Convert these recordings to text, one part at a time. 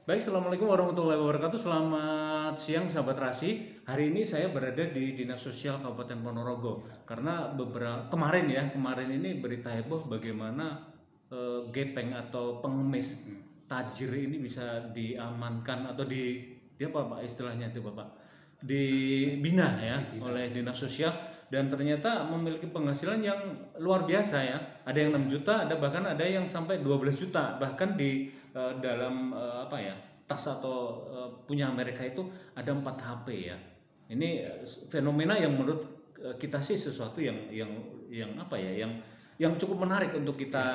Baik, Assalamualaikum warahmatullahi wabarakatuh. Selamat siang sahabat Rasi. Hari ini saya berada di Dinas Sosial Kabupaten Ponorogo. Karena kemarin ini berita heboh bagaimana gepeng atau pengemis tajir ini bisa diamankan atau di apa Pak istilahnya itu Bapak? Dibina ya oleh Dinas Sosial dan ternyata memiliki penghasilan yang luar biasa ya. Ada yang 6 juta, bahkan ada yang sampai 12 juta. Bahkan di dalam tas atau punya mereka itu ada 4 HP ya. Ini fenomena yang menurut kita sih sesuatu yang apa ya, yang cukup menarik untuk kita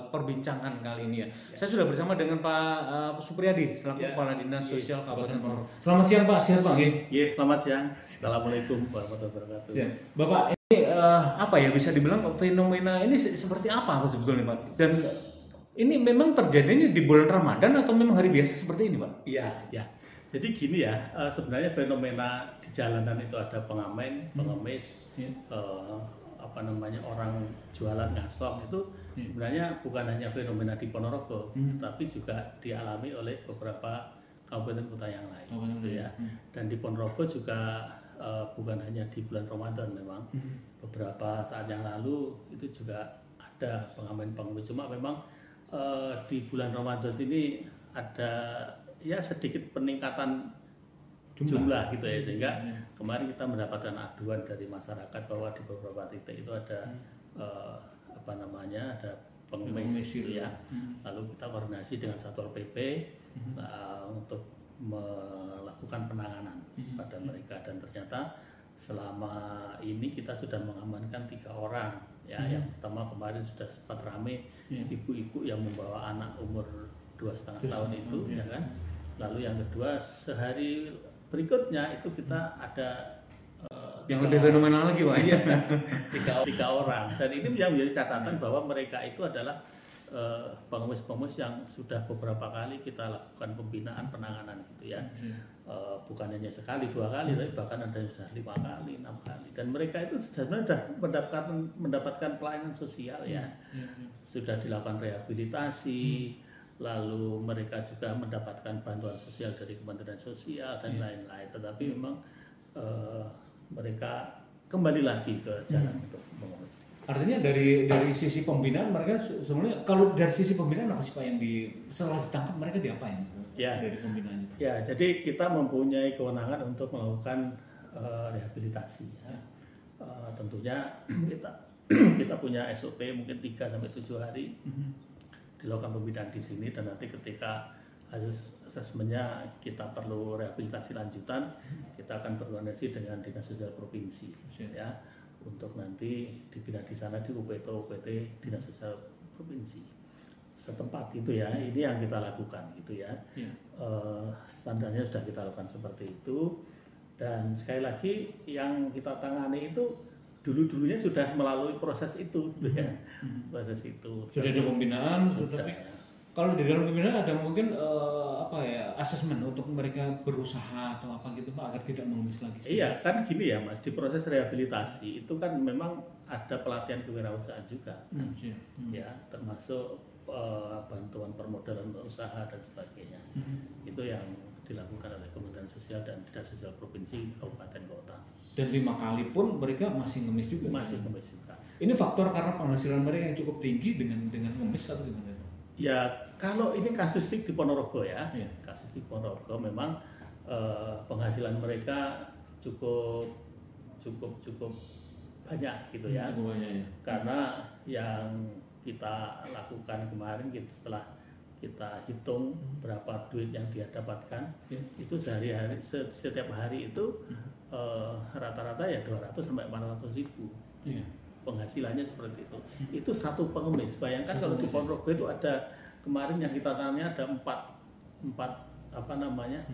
perbincangkan kali ini ya. Saya sudah bersama dengan Pak Supriyadi selaku Kepala Dinas Sosial Kabupaten Ponorogo. Selamat siang Pak, sehat Pak? Iya, selamat siang. Assalamualaikum warahmatullahi wabarakatuh. Bapak, ini apa ya, bisa dibilang fenomena ini seperti apa sebetulnya Pak? Dan ini memang terjadinya di bulan Ramadan atau memang hari biasa seperti ini Pak? Iya, ya. Jadi gini ya, sebenarnya fenomena di jalanan itu ada pengamen, pengemis, orang jualan ngasong itu sebenarnya bukan hanya fenomena di Ponorogo, tapi juga dialami oleh beberapa kabupaten kota yang lain, gitu ya. Dan di Ponorogo juga bukan hanya di bulan Ramadan, memang beberapa saat yang lalu itu juga ada pengamen-pengemis. Cuma memang di bulan Ramadan ini ada ya sedikit peningkatan jumlah gitu ya, sehingga kemarin kita mendapatkan aduan dari masyarakat bahwa di beberapa titik itu ada ada pengemis gitu ya. Lalu kita koordinasi dengan Satpol PP untuk melakukan penanganan pada mereka, dan ternyata selama ini kita sudah mengamankan 3 orang ya. Yang pertama kemarin sudah sempat rame ibu-ibu yang membawa anak umur 2,5 tahun itu ya kan. Lalu yang kedua sehari berikutnya itu kita ada yang lebih fenomenal lagi Pak. Iya, tiga orang, dan ini yang menjadi catatan bahwa mereka itu adalah pengemis-pengemis yang sudah beberapa kali kita lakukan pembinaan penanganan gitu ya. Bukan hanya sekali 2 kali, tapi bahkan ada yang sudah 5 kali 6 kali, dan mereka itu sebenarnya sudah mendapatkan pelayanan sosial ya. Sudah dilakukan rehabilitasi, lalu mereka juga mendapatkan bantuan sosial dari Kementerian Sosial dan lain-lain, tetapi memang mereka kembali lagi ke jalan untuk mengemis. Artinya dari sisi pembinaan mereka sebenarnya, kalau dari sisi pembinaan apa sih Pak yang setelah ditangkap mereka diapain? Ya, dari pembinaan itu? Ya, jadi kita mempunyai kewenangan untuk melakukan rehabilitasi. Ya. Tentunya kita punya SOP mungkin 3 sampai 7 hari dilakukan pembinaan di sini, dan nanti ketika asesmennya kita perlu rehabilitasi lanjutan, kita akan berkoordinasi dengan Dinas Sosial Provinsi ya, untuk nanti dibina di sana di UPT Dinas Sosial Provinsi setempat itu ya. Ini yang kita lakukan gitu ya. Standarnya sudah kita lakukan seperti itu, dan sekali lagi yang kita tangani itu dulunya sudah melalui proses itu gitu ya. Proses itu sudah ada pembinaan, tapi kalau di dalam pembinaan ada mungkin asesmen untuk mereka berusaha atau apa gitu Pak, agar tidak mengemis lagi. Iya kan gini ya Mas, di proses rehabilitasi itu kan memang ada pelatihan kewirausahaan juga ya, termasuk bantuan permodalan usaha dan sebagainya. Itu yang dilakukan oleh Kementerian Sosial dan Dinas Sosial Provinsi Kabupaten Kota. Dan 5 kali pun mereka masih ngemis juga. Masih ngemis juga. Ini faktor karena penghasilan mereka yang cukup tinggi dengan ngemis atau gimana? Ya, kalau ini kasustik di Ponorogo ya. Kasus di Ponorogo memang penghasilan mereka cukup banyak gitu ya. Cukup banyak ya. Karena yang kita lakukan kemarin, setelah kita hitung berapa duit yang dia dapatkan, itu setiap hari itu rata-rata ya 200 sampai 400 ribu penghasilannya seperti itu. Itu satu pengemis. Bayangkan kalau di Ponorogo itu ada kemarin yang kita tanya ada 4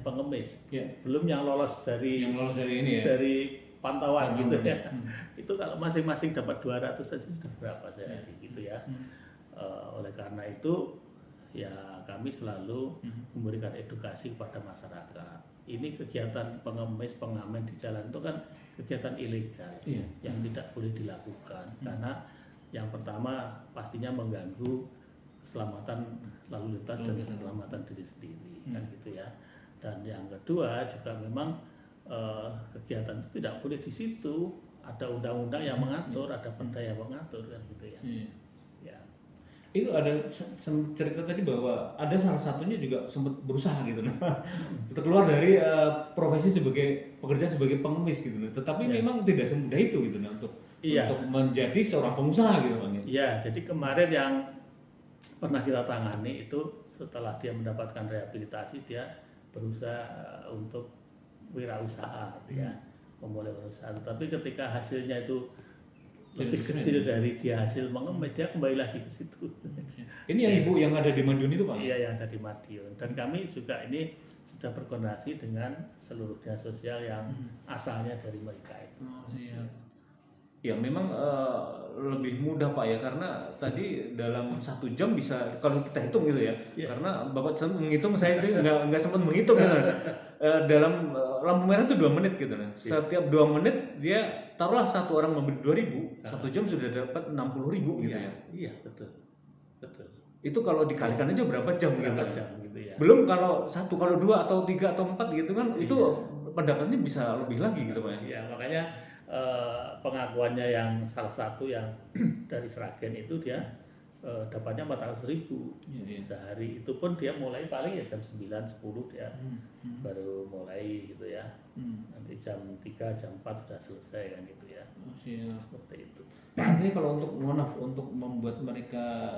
pengemis, belum yang lolos dari ini ya, dari pantauan gitu ya. Itu kalau masing-masing dapat 200 saja sudah berapa sehari gitu ya. Oleh karena itu ya kami selalu memberikan edukasi kepada masyarakat. Ini kegiatan pengemis, pengamen di jalan itu kan kegiatan ilegal yang tidak boleh dilakukan, karena yang pertama pastinya mengganggu keselamatan lalu lintas dan keselamatan diri sendiri kan gitu ya. Dan yang kedua juga memang kegiatan itu tidak boleh di situ, ada undang-undang yang mengatur, ada perda yang mengatur kan gitu ya. Ya. Itu ada cerita tadi bahwa ada salah satunya juga sempat berusaha gitu nah untuk keluar dari profesi sebagai pekerjaan sebagai pengemis gitu nah, tetapi memang tidak semudah itu gitu nah untuk menjadi seorang pengusaha gitu Bang. Iya, jadi kemarin yang pernah kita tangani itu setelah dia mendapatkan rehabilitasi dia berusaha untuk wirausaha gitu ya, memulai wirausaha. Tapi ketika hasilnya itu lebih kecil dari dia hasil mengemis, dia kembali lagi ke situ. Ini yang ibu yang ada di Madiun itu Pak? Iya, yang ada di Madiun. Dan kami juga ini sudah berkoordinasi dengan seluruh dinas sosial yang asalnya dari mereka itu. Ya memang lebih mudah Pak ya, karena tadi dalam 1 jam bisa kalau kita hitung gitu ya, karena Bapak selalu menghitung, saya itu nggak sempat menghitung gitu. Dalam lampu merah itu 2 menit gitu nah. Setiap 2 menit dia taruhlah satu orang membeli 2.000, 1 jam sudah dapat 60.000 gitu ya. Iya betul. Itu kalau dikalikan aja berapa jam gitu. Ya. Belum kalau 1, kalau 2 atau 3 atau 4 gitu kan, itu pendapatnya bisa lebih lagi gitu Pak ya. Iya, makanya pengakuannya yang salah satu yang dari Sragen itu dia dapatnya 400.000 sehari. Itu pun dia mulai paling ya jam 9-10 dia baru mulai gitu ya. Nanti jam 3, jam 4 sudah selesai kan gitu ya. Seperti itu. Artinya kalau untuk membuat mereka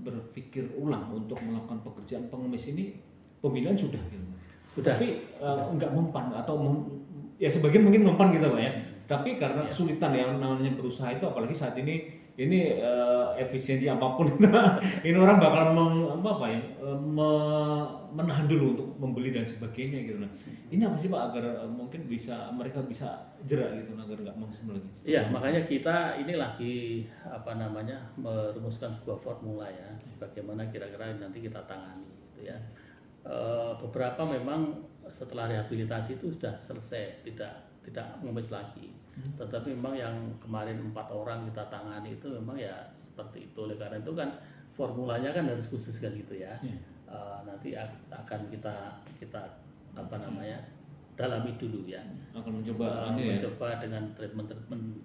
berpikir ulang untuk melakukan pekerjaan pengemis ini, pemilihan sudah gitu. Tapi enggak mempan atau ya sebagian mungkin mempan gitu Pak ya. Tapi karena kesulitan yang namanya berusaha itu, apalagi saat ini efisiensi apapun ini orang bakal menahan dulu untuk membeli dan sebagainya gitu. Nah, ini apa sih Pak agar mungkin mereka bisa jerak gitu agar nggak mengemis lagi? Iya, makanya kita ini lagi merumuskan sebuah formula ya, bagaimana kira-kira nanti kita tangani gitu ya. Beberapa memang setelah rehabilitasi itu sudah selesai, tidak mengemis lagi. Tetapi memang yang kemarin 4 orang kita tangani itu memang ya seperti itu. Oleh karena itu kan formulanya kan harus khusus kan gitu ya. Nanti akan kita dalami dulu ya. Akan mencoba dengan treatment.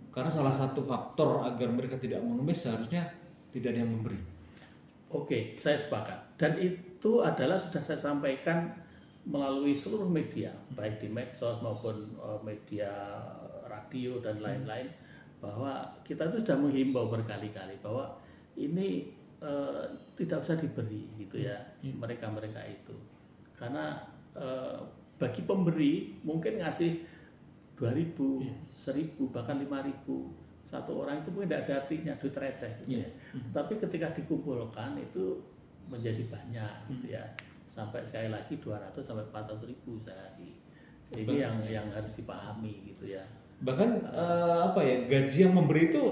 Karena salah satu faktor agar mereka tidak mengemis seharusnya tidak ada yang memberi. Oke, saya sepakat. Dan itu adalah sudah saya sampaikan melalui seluruh media, baik di medsos maupun media radio dan lain-lain, bahwa kita itu sudah menghimbau berkali-kali bahwa ini tidak usah diberi gitu ya mereka itu, karena bagi pemberi mungkin ngasih 2.000, 1.000 bahkan 5.000 satu orang itu mungkin tidak ada artinya, duit receh gitu ya. Tapi ketika dikumpulkan itu menjadi banyak gitu ya, sampai sekali lagi 200 sampai 400.000 sehari. Ini yang harus dipahami gitu ya. Bahkan gaji yang memberi itu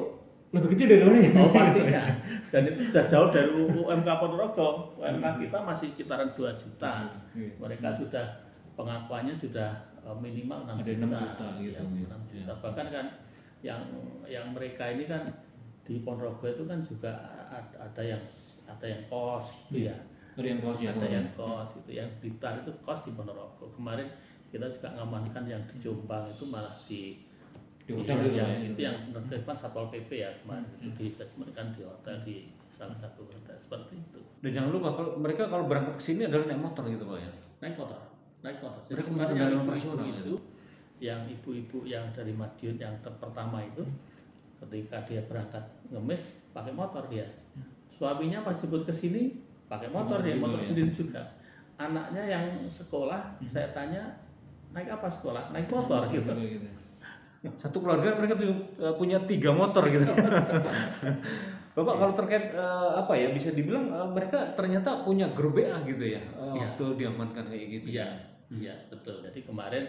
lebih kecil dari mana? Oh pastinya. Dan itu sudah jauh dari UMK Ponorogo. UMK kita masih sekitaran 2 juta. Mereka sudah pengakuannya sudah minimal 6 juta. 6 juta gitu. 6 juta. Bahkan kan yang mereka ini kan di Ponorogo itu kan juga ada yang kos gitu ya. Ada yang kos itu, yang Blitar itu kos di Ponorogo. Kemarin kita juga ngamankan yang di Jombang itu malah di hotel yang menertibkan Satpol PP ya kemarin itu diasesmenkan di hotel, di salah satu hotel seperti itu. Dan jangan lupa mereka kalau berangkat ke sini adalah naik motor gitu Pak ya. Naik motor. Jadi kemarin dari operasional itu yang ibu-ibu yang dari Madiun yang pertama itu ketika dia berangkat ngemis pakai motor dia. Suaminya pas jemput ke sini pakai motor dia, motor sendiri juga. Anaknya yang sekolah saya tanya naik apa sekolah? Naik motor gitu. Satu keluarga mereka tuh punya 3 motor gitu. Bapak kalau terkait bisa dibilang mereka ternyata punya grup BA gitu ya, waktu diamankan kayak gitu. Iya betul. Jadi kemarin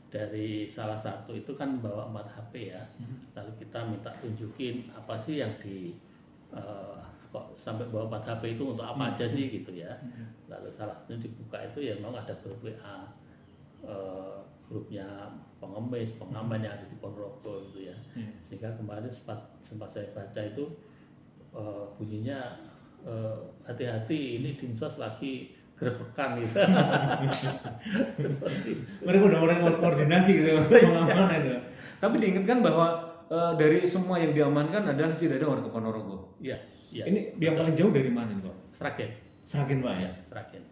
dari salah satu itu kan bawa 4 HP ya, lalu kita minta tunjukin apa sih yang kok sampai bawa 4 HP itu untuk apa aja sih gitu ya. Lalu salah satu dibuka itu ya memang ada grup WA, grupnya pengemis, pengamen yang ada di Ponorogo gitu ya. Sehingga kemarin sempat saya baca itu bunyinya hati-hati ini dinsos lagi grebekan gitu. Seperti itu. Mereka udah orang koordinasi gitu mengamankan itu. Tapi diingatkan bahwa dari semua yang diamankan adalah tidak ada warga Ponorogo. Iya, iya. Ini yang paling jauh dari mana Pak? Sragen. Sragen Pak ya? Sragen.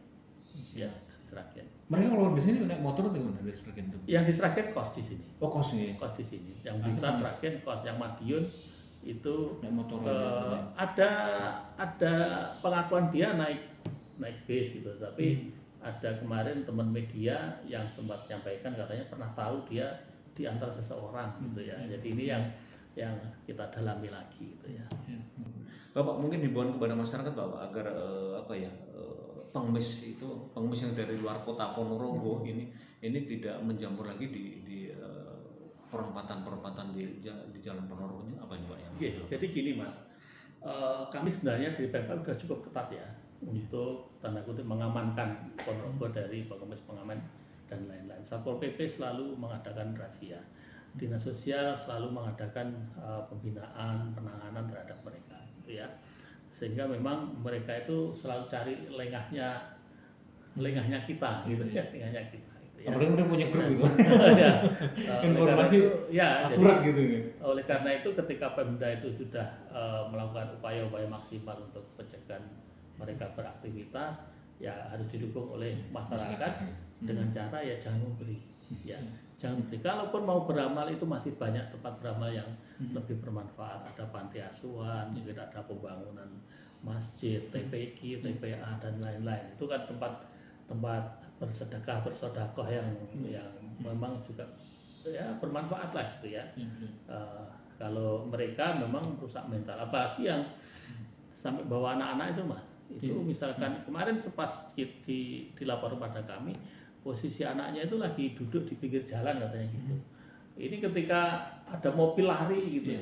Ya, Sragen. Mereka kalau di sini naik motor atau gimana dari Sragen itu? Yang di Sragen kos di sini. Oh kos nih. Kos di sini. Yang Blitar Sragen kos, yang Madiun itu Naik motor ada pengakuan dia naik bis gitu, tapi ada kemarin teman media yang sempat menyampaikan katanya pernah tahu dia diantar seseorang gitu ya. Jadi ini yang kita dalami lagi gitu ya. Bapak mungkin himbauan kepada masyarakat Bapak agar pengemis yang dari luar kota Ponorogo ini tidak menjamur lagi di perempatan di jalan Ponorogo ini apa nih Pak yang? Jadi gini Mas, kami sebenarnya di Pemkab sudah cukup ketat ya untuk tanda kutip mengamankan Ponorogo dari pengemis-pengamen dan lain-lain. Satpol PP selalu mengadakan razia, dinas sosial selalu mengadakan pembinaan, penanganan terhadap mereka, gitu ya. Sehingga memang mereka itu selalu cari lengahnya kita, gitu ya, lengahnya kita. Gitu ya. Apalagi mereka punya grup gitu. Ya, informasi ya, akurat jadi, gitu ya. oleh karena itu ketika Pemda itu sudah melakukan upaya-upaya maksimal untuk pencegahan mereka beraktivitas, ya harus didukung oleh masyarakat dengan cara ya jangan memberi, ya jangan memberi. Kalaupun mau beramal itu masih banyak tempat beramal yang lebih bermanfaat. Ada panti asuhan, mungkin ada pembangunan masjid, TPQ, TPA dan lain-lain. Itu kan tempat bersedekah, bersodakoh yang memang juga ya bermanfaat lah itu ya. Kalau mereka memang rusak mental, apalagi yang sampai bawa anak-anak itu Mas. Itu misalkan kemarin pas dilapor pada kami, posisi anaknya itu lagi duduk di pinggir jalan katanya gitu. Ini ketika ada mobil lari gitu,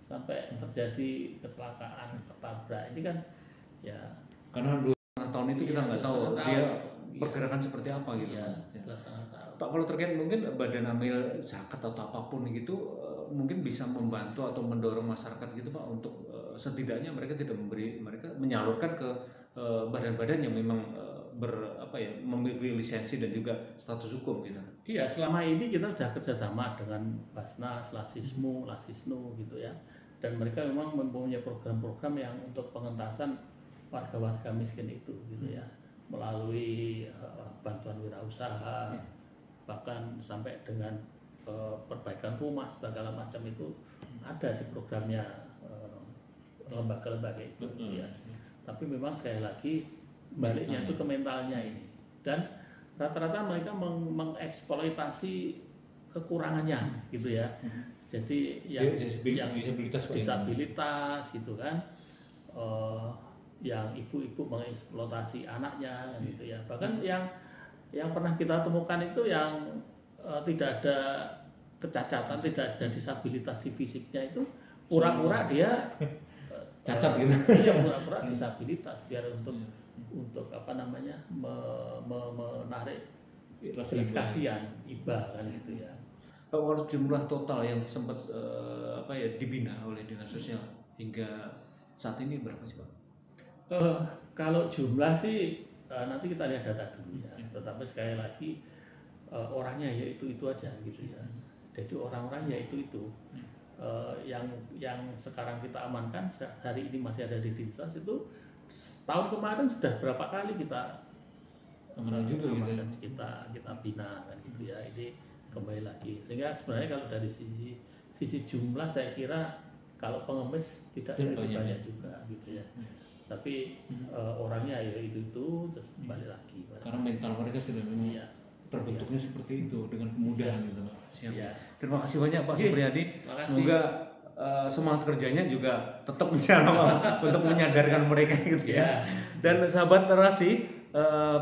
sampai terjadi kecelakaan, ketabrak. Ini kan ya karena 2,5 tahun itu kita nggak tahu dia pergerakan seperti apa gitu. Ya, 2,5 tahun. Pak, kalau terkait mungkin badan amil zakat atau apapun gitu mungkin bisa membantu atau mendorong masyarakat gitu Pak untuk setidaknya mereka tidak mereka menyalurkan ke badan-badan yang memang memiliki lisensi dan juga status hukum gitu. Iya, selama ini kita sudah kerjasama dengan Basnas, Lasismu gitu ya, dan mereka memang mempunyai program-program yang untuk pengentasan warga-warga miskin itu gitu ya, melalui bantuan wirausaha, bahkan sampai dengan perbaikan rumah segala macam itu ada di programnya lembaga-lembaga itu ya. Tapi memang sekali lagi baliknya itu ke mentalnya ini, dan rata-rata mereka mengeksploitasi kekurangannya gitu ya. Jadi yang disabilitas gitu kan, yang ibu-ibu mengeksploitasi anaknya gitu ya. Bahkan yang pernah kita temukan itu yang tidak ada kecacatan, tidak ada disabilitas di fisiknya, itu pura-pura dia cacat gitu. Iya, pura-pura disabilitas biar untuk apa namanya menarik belas kasihan, iba kan gitu ya. Kalau jumlah total yang sempat dibina oleh dinas sosial hingga saat ini berapa sih Pak? Kalau jumlah sih nanti kita lihat data dulu ya. Tetapi sekali lagi orangnya ya itu aja gitu ya. Jadi orang-orangnya itu yang sekarang kita amankan hari ini masih ada di Dinsos itu. Tahun kemarin sudah berapa kali kita amankan juga kita bina kan gitu ya. Ini kembali lagi, sehingga sebenarnya kalau dari sisi jumlah saya kira kalau pengemis tidak banyak juga gitu ya. Tapi orangnya ya itu terus kembali lagi. Karena mental mereka sudah terbentuknya seperti itu dengan kemudahan gitu Pak. Siap. Ya. Terima kasih banyak Pak Supriyadi. Semoga semangat kerjanya juga tetap menjalankan untuk menyadarkan mereka gitu ya. Dan sahabat Terasi,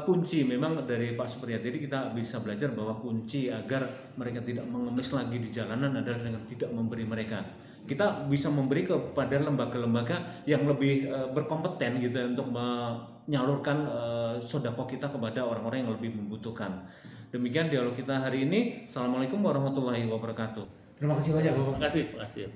kunci memang dari Pak Supriyadi kita bisa belajar bahwa kunci agar mereka tidak mengemis lagi di jalanan adalah dengan tidak memberi mereka. Kita bisa memberi kepada lembaga-lembaga yang lebih berkompeten gitu untuk menyalurkan sedekah kita kepada orang-orang yang lebih membutuhkan. Demikian dialog kita hari ini. Assalamualaikum warahmatullahi wabarakatuh. Terima kasih banyak Bapak. Terima kasih.